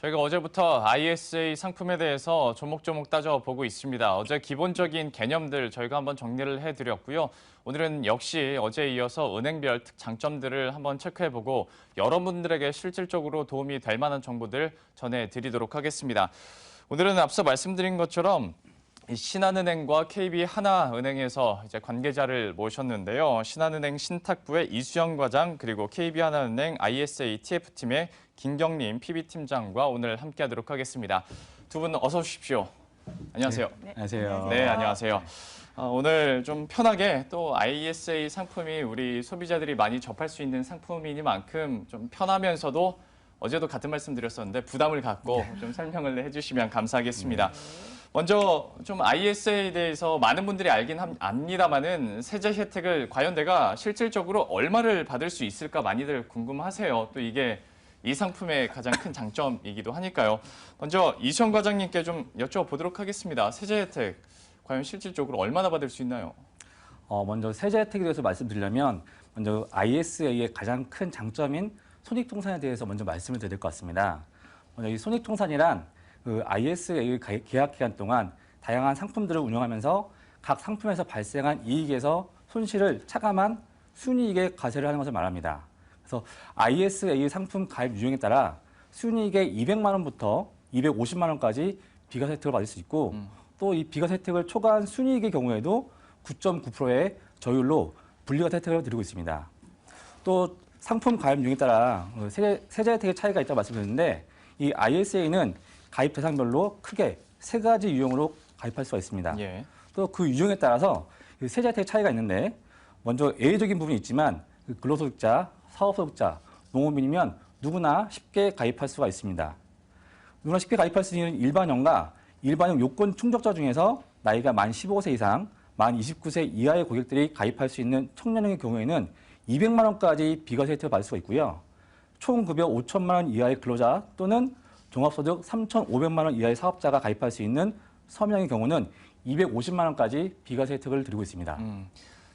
저희가 어제부터 ISA 상품에 대해서 조목조목 따져보고 있습니다. 어제 기본적인 개념들 저희가 한번 정리를 해드렸고요. 오늘은 역시 어제에 이어서 은행별 장점들을 한번 체크해보고 여러분들에게 실질적으로 도움이 될 만한 정보들 전해드리도록 하겠습니다. 오늘은 앞서 말씀드린 것처럼 신한은행과 KB하나은행에서 이제 관계자를 모셨는데요. 신한은행 신탁부의 이수영 과장 그리고 KB하나은행 ISA TF팀의 김경림 PB팀장과 오늘 함께하도록 하겠습니다. 두 분 어서 오십시오. 안녕하세요. 네, 안녕하세요. 네, 안녕하세요. 오늘 좀 편하게 또 ISA 상품이 우리 소비자들이 많이 접할 수 있는 상품이니만큼 좀 편하면서도 어제도 같은 말씀 드렸었는데 부담을 갖고 좀 설명을 해주시면 감사하겠습니다. 먼저 좀 ISA에 대해서 많은 분들이 알긴 압니다만은 세제 혜택을 과연 내가 실질적으로 얼마를 받을 수 있을까 많이들 궁금하세요. 또 이게 이 상품의 가장 큰 장점이기도 하니까요. 먼저 이수영 과장님께 좀 여쭤보도록 하겠습니다. 세제 혜택 과연 실질적으로 얼마나 받을 수 있나요? 먼저 세제 혜택에 대해서 말씀드리려면 먼저 ISA의 가장 큰 장점인 손익통산에 대해서 먼저 말씀을 드릴 것 같습니다. 먼저 이 손익통산이란 그 ISA 계약 기간 동안 다양한 상품들을 운영하면서 각 상품에서 발생한 이익에서 손실을 차감한 순이익에 과세를 하는 것을 말합니다. 그래서 ISA 상품 가입 유형에 따라 순이익의 200만 원부터 250만 원까지 비과세 혜택을 받을 수 있고 또 이 비과세 혜택을 초과한 순이익의 경우에도 9.9%의 저율로 분리과세 혜택을 드리고 있습니다. 또 상품 가입 유형에 따라 세제 혜택의 차이가 있다고 말씀드렸는데 이 ISA는 가입 대상별로 크게 세 가지 유형으로 가입할 수가 있습니다. 예. 또 그 유형에 따라서 세제 혜택 차이가 있는데 먼저 예외적인 부분이 있지만 근로소득자, 사업소득자, 농업인이면 누구나 쉽게 가입할 수가 있습니다. 누구나 쉽게 가입할 수 있는 일반형과 일반형 요건 충족자 중에서 나이가 만 15세 이상, 만 29세 이하의 고객들이 가입할 수 있는 청년형의 경우에는 200만 원까지 비과세 혜택을 받을 수가 있고요. 총 급여 5천만 원 이하의 근로자 또는 종합소득 3,500만 원 이하의 사업자가 가입할 수 있는 서명의 경우는 250만 원까지 비과세 혜택을 드리고 있습니다.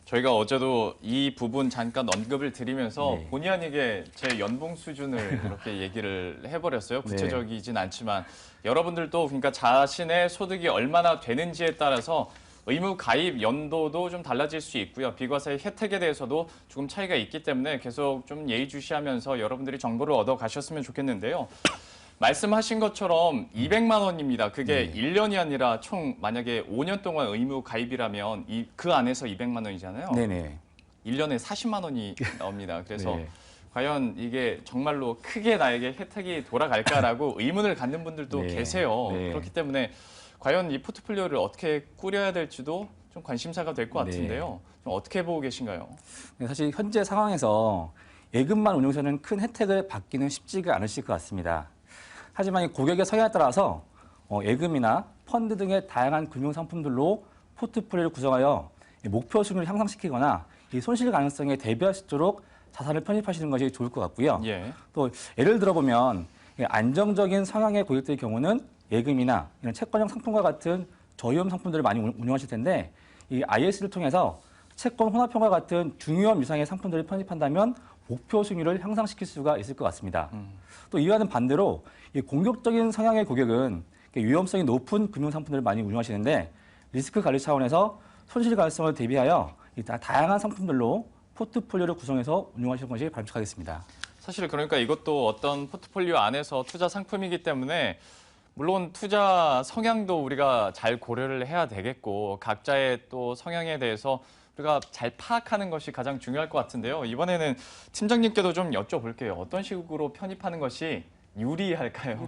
저희가 어제도 이 부분 잠깐 언급을 드리면서 네. 본의 아니게 제 연봉 수준을 이렇게 얘기를 해버렸어요. 구체적이진 않지만 여러분들도 그러니까 자신의 소득이 얼마나 되는지에 따라서 의무 가입 연도도 좀 달라질 수 있고요. 비과세 혜택에 대해서도 조금 차이가 있기 때문에 계속 좀 예의주시하면서 여러분들이 정보를 얻어 가셨으면 좋겠는데요. 말씀하신 것처럼 200만 원입니다. 그게 1년이 아니라 총 만약에 5년 동안 의무 가입이라면 그 안에서 200만 원이잖아요. 네네. 1년에 40만 원이 나옵니다. 그래서 네. 과연 이게 정말로 크게 나에게 혜택이 돌아갈까라고 의문을 갖는 분들도 네. 계세요. 네. 그렇기 때문에 과연 이 포트폴리오를 어떻게 꾸려야 될지도 좀 관심사가 될 것 같은데요. 좀 어떻게 보고 계신가요? 사실 현재 상황에서 예금만 운용해서는 큰 혜택을 받기는 쉽지가 않으실 것 같습니다. 하지만 이 고객의 성향에 따라서 예금이나 펀드 등의 다양한 금융 상품들로 포트폴리오를 구성하여 목표 수익률을 향상시키거나 이 손실 가능성에 대비할 수 있도록 자산을 편입하시는 것이 좋을 것 같고요. 예. 또 예를 들어보면 안정적인 성향의 고객들의 경우는 예금이나 이런 채권형 상품과 같은 저위험 상품들을 많이 운용하실 텐데 이 IS를 통해서 채권 혼합형과 같은 중위험 유상의 상품들을 편입한다면 목표 수익률을 향상시킬 수가 있을 것 같습니다. 또 이와는 반대로 이 공격적인 성향의 고객은 위험성이 높은 금융 상품들을 많이 운용하시는데 리스크 관리 차원에서 손실 가능성을 대비하여 다양한 상품들로 포트폴리오를 구성해서 운용하시는 것이 바람직하겠습니다. 사실 그러니까 이것도 어떤 포트폴리오 안에서 투자 상품이기 때문에 물론 투자 성향도 우리가 잘 고려를 해야 되겠고 각자의 또 성향에 대해서 우리가 잘 파악하는 것이 가장 중요할 것 같은데요. 이번에는 팀장님께도 좀 여쭤볼게요. 어떤 식으로 편입하는 것이 유리할까요?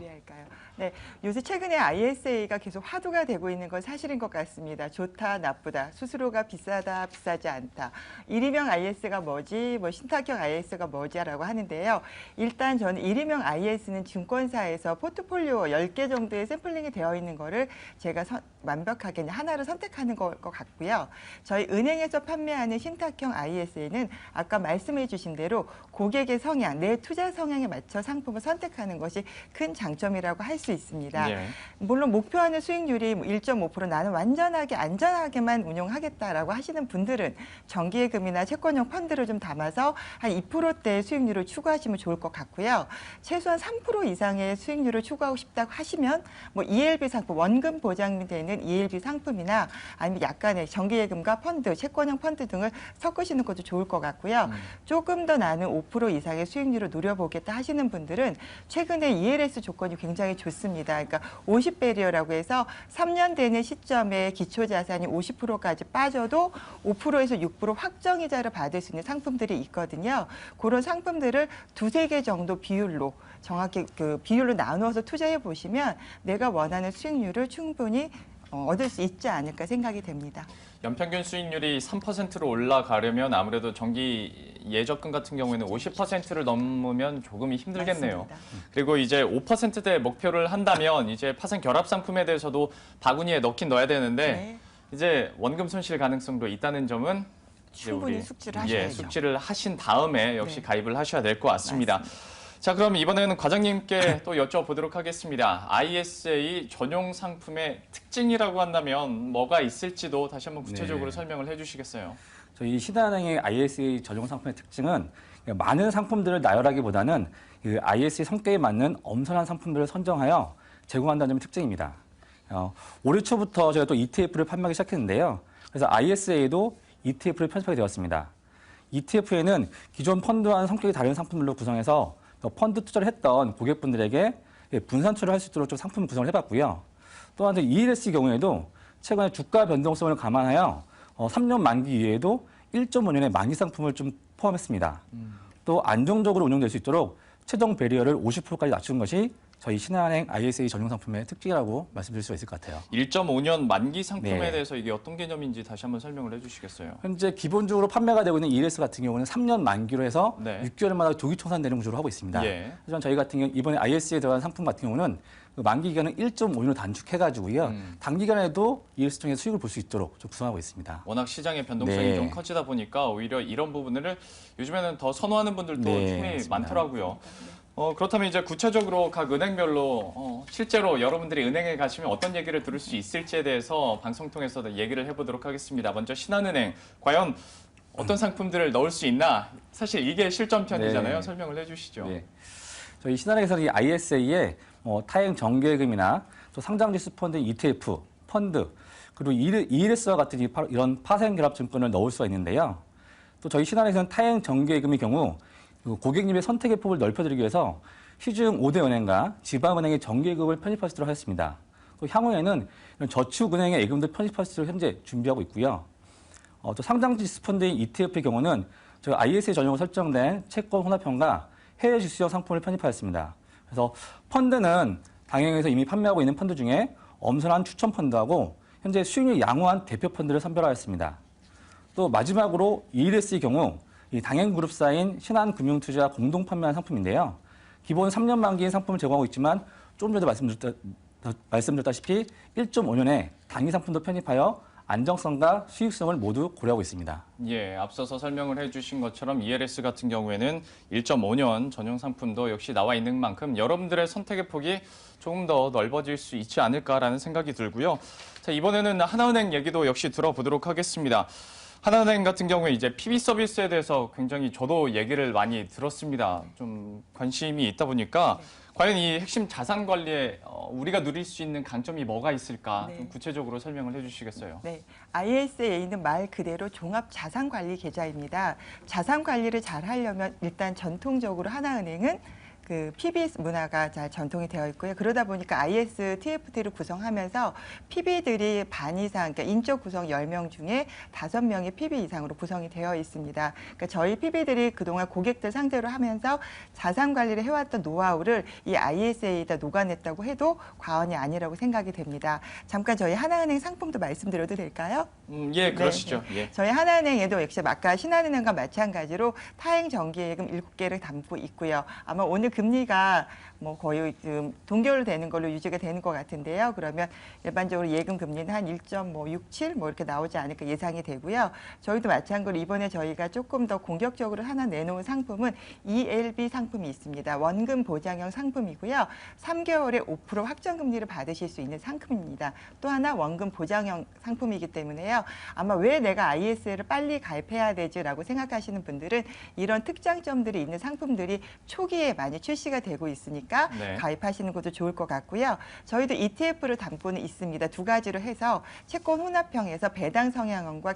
네, 요새 최근에 ISA가 계속 화두가 되고 있는 건 사실인 것 같습니다. 좋다, 나쁘다, 수수료가 비싸다, 비싸지 않다. 일임형 IS가 뭐지, 신탁형 IS가 뭐지라고 하는데요. 일단 저는 일임형 IS는 증권사에서 포트폴리오 10개 정도의 샘플링이 되어 있는 거를 제가 완벽하게 하나를 선택하는 것 같고요. 저희 은행에서 판매하는 신탁형 IS에는 아까 말씀해 주신 대로 고객의 성향, 내 투자 성향에 맞춰 상품을 선택하는 것이 큰 장점이라고 할 수 있습니다. 예. 물론 목표하는 수익률이 1.5% 나는 완전하게 안전하게만 운용하겠다라고 하시는 분들은 정기예금이나 채권형 펀드를 좀 담아서 한 2%대의 수익률을 추구하시면 좋을 것 같고요. 최소한 3% 이상의 수익률을 추구하고 싶다고 하시면 뭐 ELB 상품, 원금 보장이 되는 ELB 상품이나 아니면 약간의 정기예금과 펀드, 채권형 펀드 등을 섞으시는 것도 좋을 것 같고요. 조금 더 나는 5% 이상의 수익률을 노려보겠다 하시는 분들은 최근에 ELS 조건이 굉장히 좋습니다. 그러니까 50배리어라고 해서 3년 되는 시점에 기초자산이 50%까지 빠져도 5%에서 6% 확정이자를 받을 수 있는 상품들이 있거든요. 그런 상품들을 두세 개 정도 비율로 정확히 그 비율로 나누어서 투자해 보시면 내가 원하는 수익률을 충분히 얻을 수 있지 않을까 생각이 됩니다. 연평균 수익률이 3%로 올라가려면 아무래도 정기 예적금 같은 경우에는 50%를 넘으면 조금 힘들겠네요. 맞습니다. 그리고 이제 5%대 목표를 한다면 이제 파생 결합 상품에 대해서도 바구니에 넣긴 넣어야 되는데 네. 이제 원금 손실 가능성도 있다는 점은 이제 충분히 우리 숙지를 하셔야죠. 숙지를 하신 다음에 역시 네. 가입을 하셔야 될 것 같습니다. 맞습니다. 자, 그럼 이번에는 과장님께 또 여쭤보도록 하겠습니다. ISA 전용 상품의 특징이라고 한다면 뭐가 있을지도 다시 한번 구체적으로 네. 설명을 해주시겠어요? 저희 신한은행의 ISA 전용 상품의 특징은 많은 상품들을 나열하기보다는 그 ISA 성격에 맞는 엄선한 상품들을 선정하여 제공한다는 점이 특징입니다. 올해 초부터 저희가 또 ETF를 판매하기 시작했는데요. 그래서 ISA에도 ETF를 편입하게 되었습니다. ETF에는 기존 펀드와는 성격이 다른 상품들로 구성해서 펀드 투자를 했던 고객분들에게 분산 투자를 할 수 있도록 좀 상품 구성을 해봤고요. 또한 ELS 경우에도 최근에 주가 변동성을 감안하여 3년 만기 이후에도 1.5년의 만기 상품을 좀 포함했습니다. 또 안정적으로 운영될 수 있도록 최종 배리어를 50%까지 낮춘 것이 저희 신한은행 ISA 전용 상품의 특징이라고 말씀드릴 수 있을 것 같아요. 1.5년 만기 상품에 네. 대해서 이게 어떤 개념인지 다시 한번 설명을 해주시겠어요? 현재 기본적으로 판매가 되고 있는 ELS 같은 경우는 3년 만기로 해서 네. 6개월마다 조기 청산되는 구조로 하고 있습니다. 예. 하지만 저희 같은 경우 이번에 IS에 들어간 상품 같은 경우는 그 만기 기간을 1.5년으로 단축해가지고요. 단기간에도 ELS 통해 수익을 볼 수 있도록 좀 구성하고 있습니다. 워낙 시장의 변동성이 네. 좀 커지다 보니까 오히려 이런 부분을 요즘에는 더 선호하는 분들도 네, 충분히 맞습니다. 많더라고요. 그렇다면 이제 구체적으로 각 은행별로 실제로 여러분들이 은행에 가시면 어떤 얘기를 들을 수 있을지에 대해서 방송 통해서 얘기를 해보도록 하겠습니다. 먼저 신한은행, 과연 어떤 상품들을 넣을 수 있나? 사실 이게 실전편이잖아요. 네. 설명을 해주시죠. 네. 저희 신한은행에서는 이 ISA에 타행 정기예금이나 또 상장지수 펀드 ETF, 펀드, 그리고 ELS와 같은 이런 파생결합 증권을 넣을 수가 있는데요. 또 저희 신한은행에서는 타행 정기예금의 경우 고객님의 선택의 폭을 넓혀드리기 위해서 시중 5대 은행과 지방은행의 정기예금을 편입할 수 있도록 하였습니다. 또 향후에는 이런 저축은행의 예금도 편입할 수 있도록 현재 준비하고 있고요. 또 상장지수 펀드인 ETF의 경우는 저희 ISA 전용으로 설정된 채권 혼합형과 해외 지수형 상품을 편입하였습니다. 그래서 펀드는 당행에서 이미 판매하고 있는 펀드 중에 엄선한 추천 펀드하고 현재 수익률이 양호한 대표 펀드를 선별하였습니다. 또 마지막으로 ELS의 경우 이 당행그룹사인 신한금융투자 공동 판매한 상품인데요. 기본 3년 만기인 상품을 제공하고 있지만 조금 전에 말씀드렸다시피 1.5년의 단기 상품도 편입하여 안정성과 수익성을 모두 고려하고 있습니다. 예, 앞서서 설명을 해주신 것처럼 ELS 같은 경우에는 1.5년 전용 상품도 역시 나와 있는 만큼 여러분들의 선택의 폭이 조금 더 넓어질 수 있지 않을까라는 생각이 들고요. 자, 이번에는 하나은행 얘기도 역시 들어보도록 하겠습니다. 하나은행 같은 경우에 이제 PB 서비스에 대해서 굉장히 저도 얘기를 많이 들었습니다. 좀 관심이 있다 보니까 과연 이 핵심 자산 관리에 우리가 누릴 수 있는 강점이 뭐가 있을까? 네. 좀 구체적으로 설명을 해주시겠어요? 네, ISA는 말 그대로 종합 자산 관리 계좌입니다. 자산 관리를 잘 하려면 일단 전통적으로 하나은행은 그 PB 문화가 잘 전통이 되어 있고요. 그러다 보니까 IS TFT를 구성하면서 PB들이 반 이상, 그러니까 인적 구성 10명 중에 5명이 PB 이상으로 구성이 되어 있습니다. 그러니까 저희 PB들이 그동안 고객들 상대로 하면서 자산 관리를 해왔던 노하우를 이 ISA에다 녹아냈다고 해도 과언이 아니라고 생각이 됩니다. 잠깐 저희 하나은행 상품도 말씀드려도 될까요? 예, 그러시죠. 네. 예. 저희 하나은행에도 역시 아까 신한은행과 마찬가지로 타행 정기예금 7개를 담고 있고요. 아마 오늘 금리가 뭐 거의 좀 동결되는 걸로 유지가 되는 것 같은데요. 그러면 일반적으로 예금 금리는 한 1.67 뭐 이렇게 나오지 않을까 예상이 되고요. 저희도 마찬가지로 이번에 저희가 조금 더 공격적으로 하나 내놓은 상품은 ELB 상품이 있습니다. 원금 보장형 상품이고요. 3개월에 5% 확정 금리를 받으실 수 있는 상품입니다. 또 하나 원금 보장형 상품이기 때문에요. 아마 왜 내가 ISL을 빨리 가입해야 되지라고 생각하시는 분들은 이런 특장점들이 있는 상품들이 초기에 많이 출시가 되고 있으니까 네. 가입하시는 것도 좋을 것 같고요. 저희도 ETF를 담고는 있습니다. 두 가지로 해서 채권 혼합형에서 배당 성향원과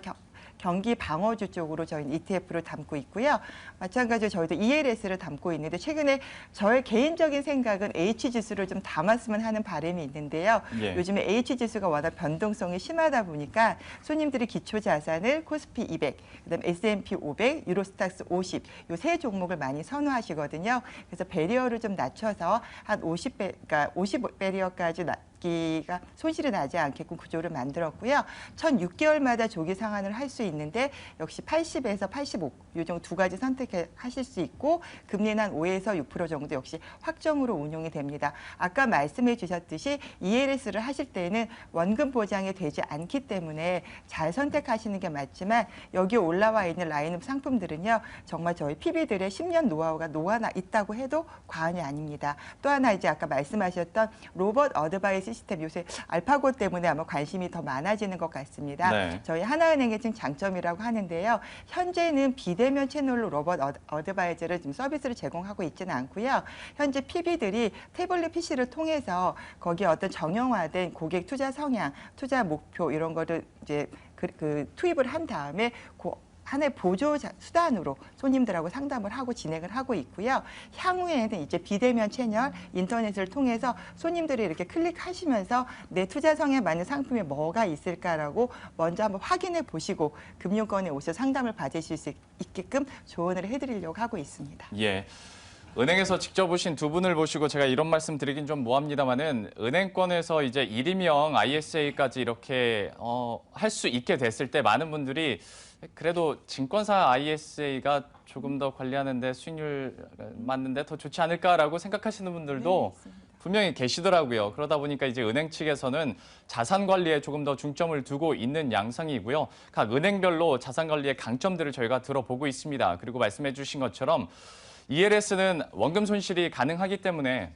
경기 방어주 쪽으로 저희는 ETF를 담고 있고요. 마찬가지로 저희도 ELS를 담고 있는데 최근에 저의 개인적인 생각은 H지수를 좀 담았으면 하는 바람이 있는데요. 예. 요즘에 H지수가 워낙 변동성이 심하다 보니까 손님들이 기초자산을 코스피 200, 그다음에 S&P 500, 유로스탁스 50 요 세 종목을 많이 선호하시거든요. 그래서 배리어를 좀 낮춰서 한 50 배리어까지 기가 손실이 나지 않게끔 구조를 만들었고요. 1,6개월마다 조기 상환을 할 수 있는데 역시 80에서 85 요 정도 두 가지 선택하실 수 있고 금리는 한 5에서 6% 정도 역시 확정으로 운용이 됩니다. 아까 말씀해 주셨듯이 ELS를 하실 때는 원금 보장이 되지 않기 때문에 잘 선택하시는 게 맞지만 여기 올라와 있는 라인업 상품들은요. 정말 저희 PB들의 10년 노하우가 녹아나 있다고 해도 과언이 아닙니다. 또 하나 이제 아까 말씀하셨던 로봇 어드바이스 시스템 요새 알파고 때문에 아마 관심이 더 많아지는 것 같습니다. 네. 저희 하나은행의 지금 장점이라고 하는데요. 현재는 비대면 채널로 로봇 어드바이저를 지금 서비스를 제공하고 있지는 않고요. 현재 PB들이 태블릿 PC를 통해서 거기에 어떤 정형화된 고객 투자 성향, 투자 목표 이런 거를 이제 투입을 한 다음에 하나의 보조 수단으로 손님들하고 상담을 하고 진행을 하고 있고요. 향후에는 이제 비대면 채널, 인터넷을 통해서 손님들이 이렇게 클릭하시면서 내 투자 성에 맞는 상품이 뭐가 있을까라고 먼저 한번 확인해 보시고 금융권에 오셔서 상담을 받으실 수 있게끔 조언을 해드리려고 하고 있습니다. 예. 은행에서 직접 오신 두 분을 보시고 제가 이런 말씀 드리긴 좀 뭐합니다만은 은행권에서 이제 일임형 ISA까지 이렇게 할 수 있게 됐을 때 많은 분들이 그래도 증권사 ISA가 조금 더 관리하는데 수익률 맞는데 더 좋지 않을까라고 생각하시는 분들도 분명히 계시더라고요. 그러다 보니까 이제 은행 측에서는 자산 관리에 조금 더 중점을 두고 있는 양상이고요. 각 은행별로 자산 관리의 강점들을 저희가 들어보고 있습니다. 그리고 말씀해 주신 것처럼 ELS는 원금 손실이 가능하기 때문에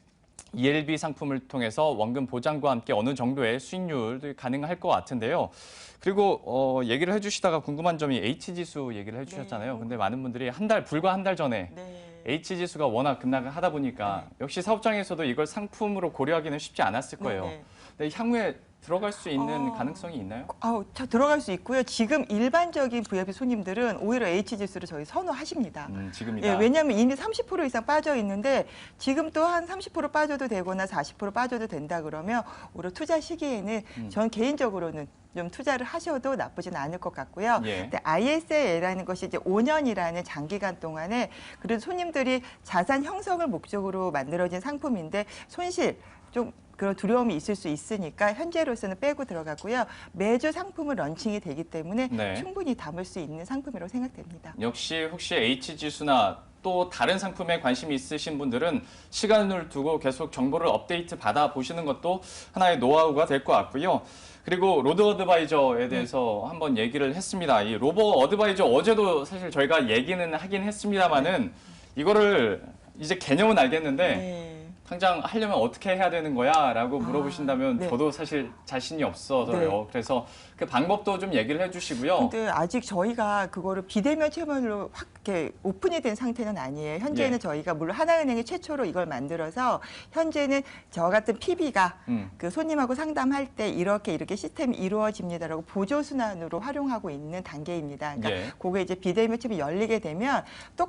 ELB 상품을 통해서 원금 보장과 함께 어느 정도의 수익률도 가능할 것 같은데요. 그리고 얘기를 해주시다가 궁금한 점이 H지수 얘기를 해주셨잖아요. 네. 근데 많은 분들이 불과 한 달 전에 네. H지수가 워낙 급락하다 보니까 역시 사업장에서도 이걸 상품으로 고려하기는 쉽지 않았을 거예요. 네. 근데 향후에 들어갈 수 있는 가능성이 있나요? 저 들어갈 수 있고요. 지금 일반적인 VIP 손님들은 오히려 H지수를 저희 선호하십니다. 지금이다. 예, 왜냐하면 이미 30% 이상 빠져 있는데 지금 또 한 30% 빠져도 되거나 40% 빠져도 된다 그러면 오히려 투자 시기에는 전 개인적으로는 좀 투자를 하셔도 나쁘진 않을 것 같고요. 예. 근데 ISA라는 것이 이제 5년이라는 장기간 동안에 그래도 손님들이 자산 형성을 목적으로 만들어진 상품인데 손실 좀 그런 두려움이 있을 수 있으니까 현재로서는 빼고 들어가고요. 매주 상품을 런칭이 되기 때문에 네. 충분히 담을 수 있는 상품이라고 생각됩니다. 역시 혹시 H지수나 또 다른 상품에 관심이 있으신 분들은 시간을 두고 계속 정보를 업데이트 받아 보시는 것도 하나의 노하우가 될 것 같고요. 그리고 로드 어드바이저에 대해서 한번 얘기를 했습니다. 이 로보 어드바이저 어제도 사실 저희가 얘기는 하긴 했습니다만은 이거를 이제 개념은 알겠는데 네. 당장 하려면 어떻게 해야 되는 거야? 라고 물어보신다면 네. 저도 사실 자신이 없어서요. 네. 그래서 그 방법도 좀 얘기를 해주시고요. 근데 아직 저희가 그거를 비대면 채널로 확 이렇게 오픈이 된 상태는 아니에요. 현재는 예. 저희가 물론 하나은행이 최초로 이걸 만들어서 현재는 저 같은 PB가 그 손님하고 상담할 때 이렇게 시스템이 이루어집니다라고 보조 순환으로 활용하고 있는 단계입니다. 그러니까 예. 그게 이제 비대면 채널이 열리게 되면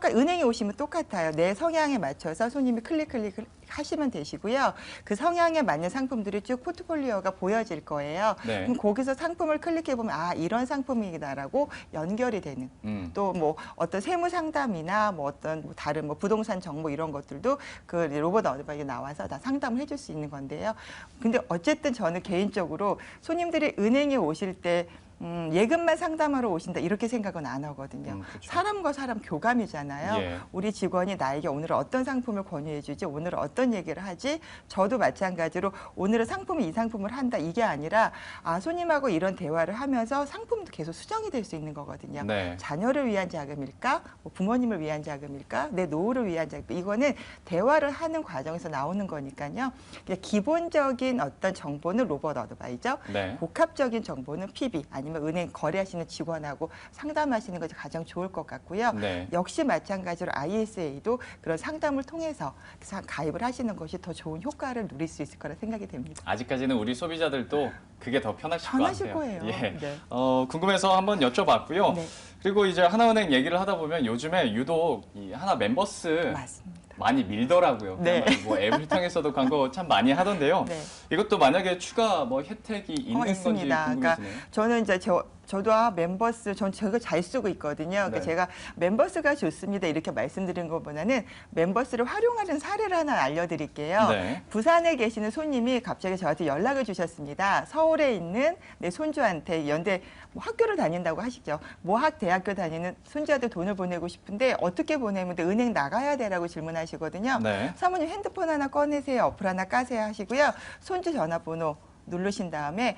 은행에 오시면 똑같아요. 내 성향에 맞춰서 손님이 클릭 하시면 되시고요. 그 성향에 맞는 상품들이 쭉 포트폴리오가 보여질 거예요. 네. 그럼 거기서 상품을 클릭해 보면 이런 상품이다라고 연결이 되는. 또 뭐 어떤 세무 상담이나 뭐 어떤 다른 부동산 정보 이런 것들도 그 로봇 어드바이저가 나와서 다 상담을 해줄 수 있는 건데요. 근데 어쨌든 저는 개인적으로 손님들이 은행에 오실 때 예금만 상담하러 오신다 이렇게 생각은 안 하거든요. 그렇죠. 사람과 사람 교감이잖아요. 예. 우리 직원이 나에게 오늘 어떤 상품을 권유해 주지, 오늘은 어떤 얘기를 하지, 저도 마찬가지로 오늘은 상품이 이 상품을 한다 이게 아니라 손님하고 이런 대화를 하면서 상품도 계속 수정이 될 수 있는 거거든요. 네. 자녀를 위한 자금일까, 뭐 부모님을 위한 자금일까, 내 노후를 위한 자금, 이거는 대화를 하는 과정에서 나오는 거니까요. 그냥 기본적인 어떤 정보는 로봇 어드바이저, 네. 복합적인 정보는 PB 아니면 은행 거래하시는 직원하고 상담하시는 것이 가장 좋을 것 같고요. 네. 역시 마찬가지로 ISA도 그런 상담을 통해서 가입을 하시는 것이 더 좋은 효과를 누릴 수 있을 거라 생각이 됩니다. 아직까지는 우리 소비자들도 그게 더 편하실 것 편하실 같아요. 거예요. 예. 네. 궁금해서 한번 여쭤봤고요. 네. 그리고 이제 하나은행 얘기를 하다 보면 요즘에 유독 이 하나 멤버스 맞습니다. 많이 밀더라고요. 네. 뭐 앱을 통해서 광고 참 많이 하던데요. 네. 이것도 만약에 추가 뭐 혜택이 있는 건지 있습니다. 궁금해지네요. 저는 이제 저도 멤버스, 전 제가 잘 쓰고 있거든요. 그러니까 네. 제가 멤버스가 좋습니다 이렇게 말씀드린 것보다는 멤버스를 활용하는 사례를 하나 알려드릴게요. 네. 부산에 계시는 손님이 갑자기 저한테 연락을 주셨습니다. 서울에 있는 내 손주한테 연대 뭐 학교를 다닌다고 하시죠. 모학 대학교 다니는 손주한테 돈을 보내고 싶은데 어떻게 보내면 돼? 은행 나가야 되라고 질문하시거든요. 네. 사모님 핸드폰 하나 꺼내세요. 어플 하나 까세요 하시고요. 손주 전화번호 누르신 다음에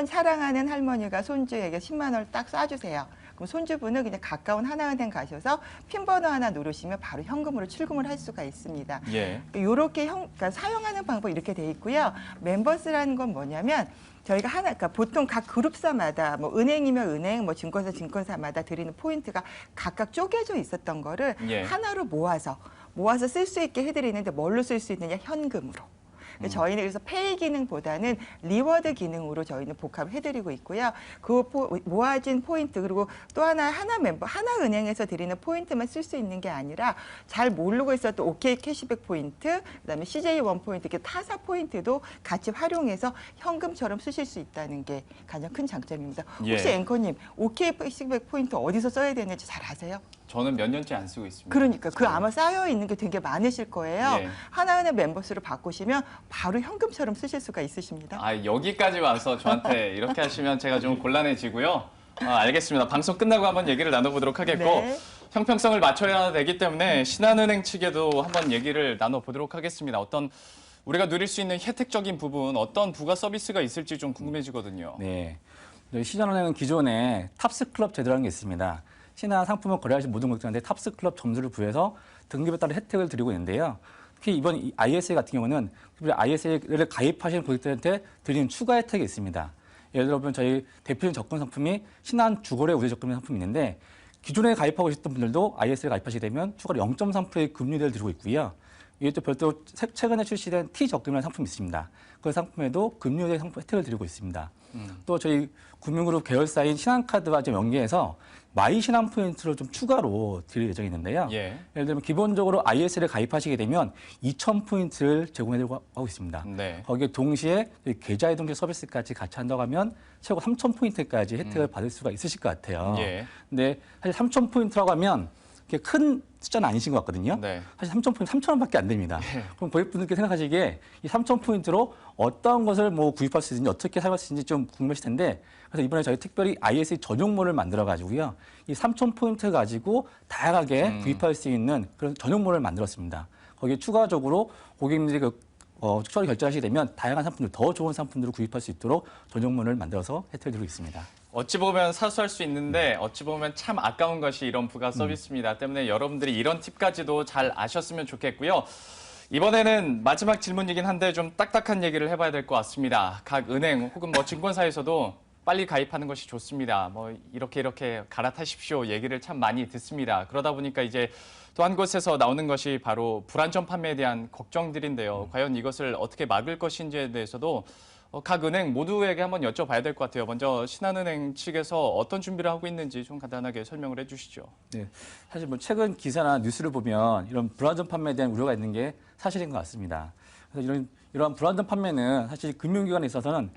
사랑하는 할머니가 손주에게 10만 원을 딱 쏴주세요. 그럼 손주분은 그냥 가까운 하나은행 가셔서 핀 번호 하나 누르시면 바로 현금으로 출금을 할 수가 있습니다. 예. 이렇게 그러니까 사용하는 방법이 이렇게 돼 있고요. 멤버스라는 건 뭐냐면 저희가 그러니까 보통 각 그룹사마다 뭐 은행이면 은행, 뭐 증권사마다 드리는 포인트가 각각 쪼개져 있었던 거를 예. 하나로 모아서 쓸 수 있게 해드리는데 뭘로 쓸 수 있느냐? 현금으로. 저희는 그래서 페이 기능보다는 리워드 기능으로 저희는 복합을 해드리고 있고요. 그 모아진 포인트 그리고 또 하나 은행에서 드리는 포인트만 쓸 수 있는 게 아니라 잘 모르고 있었던 OK 캐시백 포인트, 그다음에 CJ 원 포인트, 이렇게 타사 포인트도 같이 활용해서 현금처럼 쓰실 수 있다는 게 가장 큰 장점입니다. 혹시 예. 앵커님 OK 캐시백 포인트 어디서 써야 되는지 잘 아세요? 저는 몇 년째 안 쓰고 있습니다. 그러니까 아마 쌓여 있는 게 되게 많으실 거예요. 예. 하나은행 멤버스로 바꾸시면 바로 현금처럼 쓰실 수가 있으십니다. 여기까지 와서 저한테 이렇게 하시면 제가 좀 곤란해지고요. 알겠습니다. 방송 끝나고 한번 얘기를 나눠보도록 하겠고 네. 형평성을 맞춰야 되기 때문에 신한은행 측에도 한번 얘기를 나눠보도록 하겠습니다. 우리가 누릴 수 있는 혜택적인 부분, 어떤 부가 서비스가 있을지 좀 궁금해지거든요. 네. 저희 신한은행은 기존에 탑스클럽 제도라는 게 있습니다. 신한 상품을 거래하신 모든 고객들한테 탑스클럽 점수를 부여해서 등급에 따른 혜택을 드리고 있는데요. 특히 이번 이 ISA 같은 경우는 ISA를 가입하신 고객들한테 드리는 추가 혜택이 있습니다. 예를 들어 보면 저희 대표적인 접근 상품이 신한 주거래 우대 접근 상품이 있는데 기존에 가입하고 계셨던 분들도 ISA에 가입하시게 되면 추가로 0.3%의 금리를 드리고 있고요. 이게 또 별도로 최근에 출시된 T적금이라는 상품이 있습니다. 그 상품에도 금리의 혜택을 드리고 있습니다. 또 저희 금융그룹 계열사인 신한카드와 좀 연계해서 마이 신한 포인트를 좀 추가로 드릴 예정이 있는데요. 예. 예를 들면 기본적으로 IS를 가입하시게 되면 2,000포인트를 제공해드리고 하고 있습니다. 네. 거기에 동시에 계좌이동제 서비스까지 같이 한다고 하면 최고 3,000포인트까지 혜택을 받을 수가 있으실 것 같아요. 예. 근데 사실 3,000포인트라고 하면 그게 큰 숫자는 아니신 것 같거든요. 네. 사실 3,000포인트 3,000원밖에 안 됩니다. 그럼 고객분들께 생각하시기에 이 3,000포인트로 어떤 것을 뭐 구입할 수 있는지 어떻게 사용할 수 있는지 좀 궁금하실 텐데 그래서 이번에 저희 특별히 ISA 전용몰을 만들어 가지고요. 이 3,000포인트 가지고 다양하게 구입할 수 있는 그런 전용몰을 만들었습니다. 거기에 추가적으로 고객님들이 추가로 결제하시게 되면 다양한 상품들, 더 좋은 상품들을 구입할 수 있도록 전용몰을 만들어서 혜택을 드리고 있습니다. 어찌 보면 사소할 수 있는데 어찌 보면 참 아까운 것이 이런 부가 서비스입니다. 때문에 여러분들이 이런 팁까지도 잘 아셨으면 좋겠고요. 이번에는 마지막 질문이긴 한데 좀 딱딱한 얘기를 해봐야 될 것 같습니다. 각 은행 혹은 뭐 증권사에서도 빨리 가입하는 것이 좋습니다. 뭐 이렇게 갈아타십시오 얘기를 참 많이 듣습니다. 그러다 보니까 이제 또 한 곳에서 나오는 것이 바로 불안전 판매에 대한 걱정들인데요. 과연 이것을 어떻게 막을 것인지에 대해서도 각 은행 모두에게 한번 여쭤봐야 될 것 같아요. 먼저 신한은행 측에서 어떤 준비를 하고 있는지 좀 간단하게 설명을 해주시죠. 네, 사실 뭐 최근 기사나 뉴스를 보면 이런 불안전 판매에 대한 우려가 있는 게 사실인 것 같습니다. 그래서 이러한 불안전 판매는 사실 금융기관에 있어서는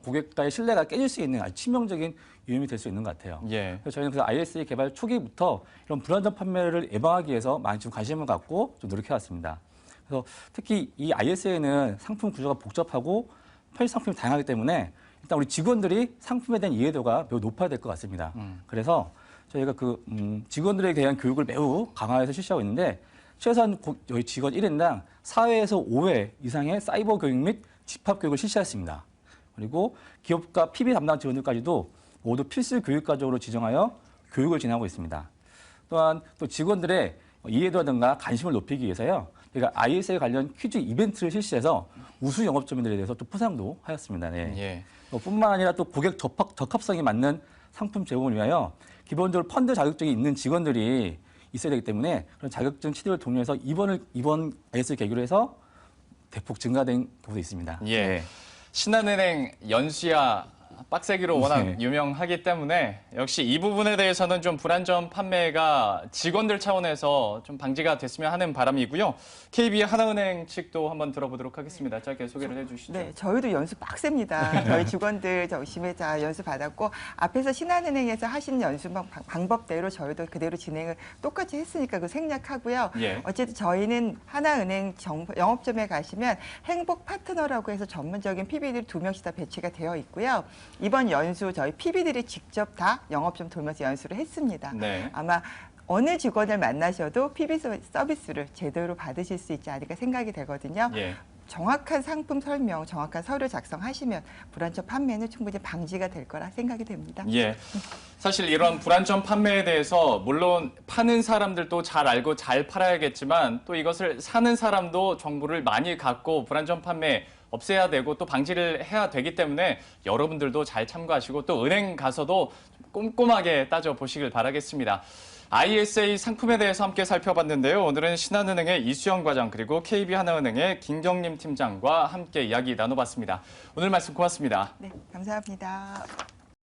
고객과의 신뢰가 깨질 수 있는 아주 치명적인 위험이 될 수 있는 것 같아요. 예. 그래서 저희는 그래서 ISA 개발 초기부터 이런 불안전 판매를 예방하기 위해서 많이 좀 관심을 갖고 좀 노력해왔습니다. 그래서 특히 이 ISA는 상품 구조가 복잡하고 편의 상품이 다양하기 때문에 일단 우리 직원들이 상품에 대한 이해도가 매우 높아야 될 것 같습니다. 그래서 저희가 직원들에 대한 교육을 매우 강화해서 실시하고 있는데 최소한 저희 직원 1인당 4회에서 5회 이상의 사이버 교육 및 집합 교육을 실시했습니다. 그리고 기업과 PB 담당 직원들까지도 모두 필수 교육 과정으로 지정하여 교육을 진행하고 있습니다. 또한 또 직원들의 이해도라든가 관심을 높이기 위해서요. 저희가 ISA 관련 퀴즈 이벤트를 실시해서 우수 영업점들에 대해서 또 포상도 하였습니다. 네. 예. 뿐만 아니라 또 고객 적합성이 맞는 상품 제공을 위하여 기본적으로 펀드 자격증이 있는 직원들이 있어야 되기 때문에 그런 자격증 취득을 독려해서 이번 IS 계기로 해서 대폭 증가된 경우도 있습니다. 예. 네. 신한은행 연수야 빡세기로 워낙 네. 유명하기 때문에 역시 이 부분에 대해서는 좀 불안전 판매가 직원들 차원에서 좀 방지가 됐으면 하는 바람이고요. KB 하나은행 측도 한번 들어보도록 하겠습니다. 짧게 소개를 해주시죠. 네, 저희도 연수 빡셉니다. 저희 직원들 열심히 다 연수 받았고 앞에서 신한은행에서 하신 연수 방법대로 저희도 그대로 진행을 똑같이 했으니까 그 생략하고요. 예. 어쨌든 저희는 하나은행 영업점에 가시면 행복 파트너라고 해서 전문적인 PB들이 2명씩 다 배치가 되어 있고요. 이번 연수 저희 PB들이 직접 다 영업점 돌면서 연수를 했습니다. 네. 아마 어느 직원을 만나셔도 PB 서비스를 제대로 받으실 수 있지 않을까 생각이 되거든요. 예. 정확한 상품 설명, 정확한 서류 작성하시면 불안전 판매는 충분히 방지가 될 거라 생각이 됩니다. 예. 사실 이런 불안전 판매에 대해서 물론 파는 사람들도 잘 알고 잘 팔아야겠지만 또 이것을 사는 사람도 정보를 많이 갖고 불안전 판매 없애야 되고 또 방지를 해야 되기 때문에 여러분들도 잘 참고하시고 또 은행 가서도 꼼꼼하게 따져보시길 바라겠습니다. ISA 상품에 대해서 함께 살펴봤는데요. 오늘은 신한은행의 이수영 과장 그리고 KB하나은행의 김경림 팀장과 함께 이야기 나눠봤습니다. 오늘 말씀 고맙습니다. 네, 감사합니다.